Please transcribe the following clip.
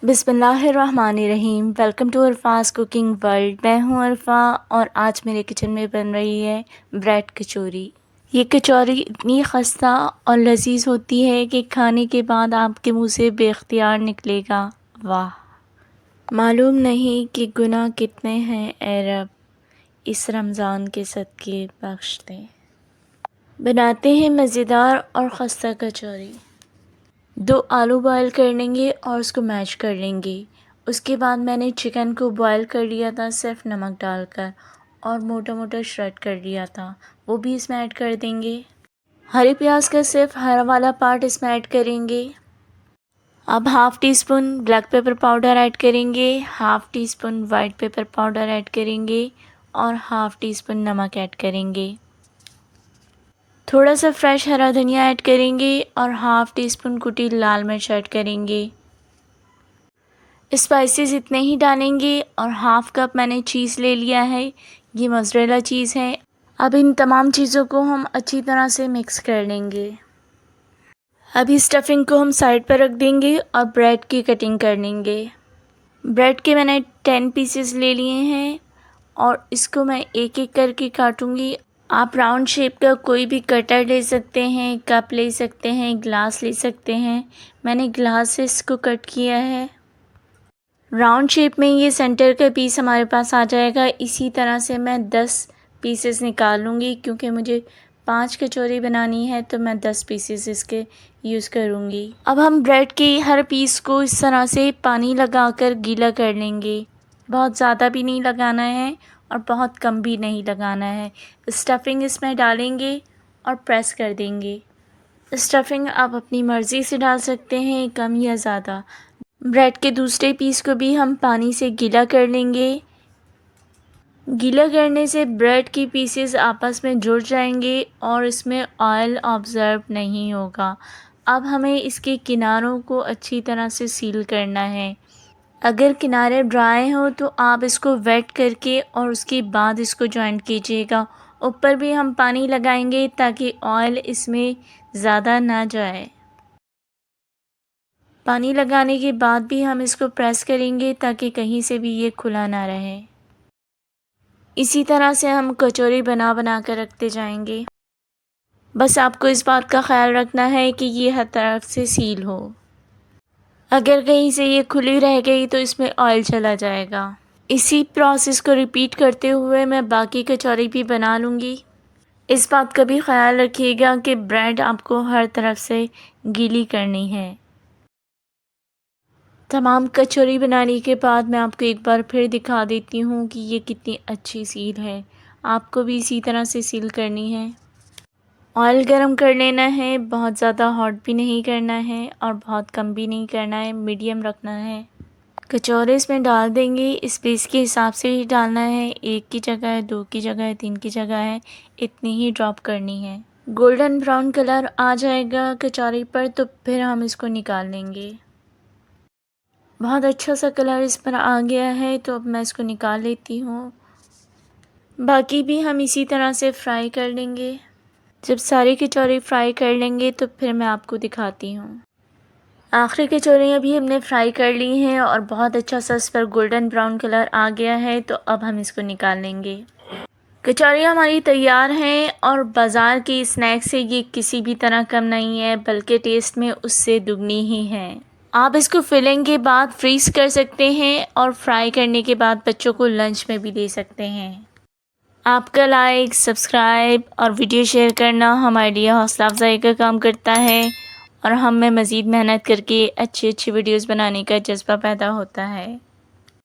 बिस्मिल्लाहिर्रहमानिर्रहीम। Welcome to Arfa's cooking world. मैं हूँ अरफा और आज मेरे किचन में बन रही है ब्रेड कचौरी। ये कचौरी इतनी खस्ता और लजीज होती है कि खाने के बाद आपके मुंह से बेख्तियार निकलेगा वाह। मालूम नहीं कि गुनाह कितने हैं ए रब, इस रमज़ान के सदके बख्श दे। बनाते हैं मज़ेदार और खस्ता कचौरी। 2 आलू बॉयल कर लेंगे और उसको मैश कर लेंगे। उसके बाद मैंने चिकन को बॉयल कर लिया था सिर्फ नमक डालकर और मोटा मोटा श्रेड कर लिया था, वो भी इसमें ऐड कर देंगे। हरे प्याज का सिर्फ हरा वाला पार्ट इसमें ऐड करेंगे। अब half teaspoon black pepper powder add करेंगे, half teaspoon white pepper powder add करेंगे और हाफ़ टी स्पून नमक ऐड करेंगे। थोड़ा सा फ्रेश हरा धनिया ऐड करेंगे और हाफ़ टी स्पून कुटी लाल मिर्च ऐड करेंगे। स्पाइसेस इतने ही डालेंगे और हाफ़ कप मैंने चीज़ ले लिया है, ये मोज़रेला चीज़ है। अब इन तमाम चीज़ों को हम अच्छी तरह से मिक्स कर लेंगे। अभी स्टफिंग को हम साइड पर रख देंगे और ब्रेड की कटिंग कर लेंगे। ब्रेड के मैंने 10 पीसेस ले लिए हैं और इसको मैं एक एक करके काटूँगी। आप राउंड शेप का कोई भी कटर ले सकते हैं, कप ले सकते हैं, ग्लास ले सकते हैं। मैंने ग्लास से इसको कट किया है। राउंड शेप में ये सेंटर का पीस हमारे पास आ जाएगा। इसी तरह से मैं 10 पीसेस निकाल लूँगी क्योंकि मुझे 5 कचौरी बनानी है तो मैं 10 पीसेस इसके यूज़ करूँगी। अब हम ब्रेड के हर पीस को इस तरह से पानी लगाकर गीला कर लेंगे। बहुत ज़्यादा भी नहीं लगाना है और बहुत कम भी नहीं लगाना है। स्टफिंग इसमें डालेंगे और प्रेस कर देंगे। स्टफिंग आप अपनी मर्ज़ी से डाल सकते हैं, कम या ज़्यादा। ब्रेड के दूसरे पीस को भी हम पानी से गीला कर लेंगे। गीला करने से ब्रेड की पीसेस आपस में जुड़ जाएंगे और इसमें ऑयल ऑब्ज़र्व नहीं होगा। अब हमें इसके किनारों को अच्छी तरह से सील करना है। अगर किनारे ड्राई हो तो आप इसको वेट करके और उसके बाद इसको जॉइंट कीजिएगा। ऊपर भी हम पानी लगाएंगे ताकि ऑयल इसमें ज़्यादा ना जाए। पानी लगाने के बाद भी हम इसको प्रेस करेंगे ताकि कहीं से भी ये खुला ना रहे। इसी तरह से हम कचौरी बना बना कर रखते जाएंगे। बस आपको इस बात का ख्याल रखना है कि ये हर तरफ से सील हो। अगर कहीं से ये खुली रह गई तो इसमें ऑयल चला जाएगा। इसी प्रोसेस को रिपीट करते हुए मैं बाकी कचौरी भी बना लूँगी। इस बात का भी ख्याल रखिएगा कि ब्रेड आपको हर तरफ से गीली करनी है। तमाम कचौरी बनाने के बाद मैं आपको एक बार फिर दिखा देती हूँ कि ये कितनी अच्छी सील है। आपको भी इसी तरह से सील करनी है। ऑयल गरम कर लेना है, बहुत ज़्यादा हॉट भी नहीं करना है और बहुत कम भी नहीं करना है, मीडियम रखना है। कचौरे इसमें डाल देंगे, स्पेस के हिसाब से ही डालना है। 1 की जगह 2 की जगह 3 की जगह है, इतनी ही ड्रॉप करनी है। गोल्डन ब्राउन कलर आ जाएगा कचौरी पर तो फिर हम इसको निकाल लेंगे। बहुत अच्छा सा कलर इस पर आ गया है तो अब मैं इसको निकाल लेती हूँ। बाकी भी हम इसी तरह से फ्राई कर लेंगे। जब सारी कचौरी फ्राई कर लेंगे तो फिर मैं आपको दिखाती हूँ। आखिरी कचौरियाँ भी हमने फ्राई कर ली हैं और बहुत अच्छा सा इस पर गोल्डन ब्राउन कलर आ गया है तो अब हम इसको निकाल लेंगे। कचौरियाँ हमारी तैयार हैं और बाज़ार की स्नैक से ये किसी भी तरह कम नहीं है, बल्कि टेस्ट में उससे दुगनी ही है। आप इसको फिलिंग के बाद फ्रीज़ कर सकते हैं और फ्राई करने के बाद बच्चों को लंच में भी दे सकते हैं। आपका लाइक, सब्सक्राइब और वीडियो शेयर करना हमारे लिए हौसला अफजाई का काम करता है और हम में मज़ीद मेहनत करके अच्छी वीडियोज़ बनाने का जज़्बा पैदा होता है।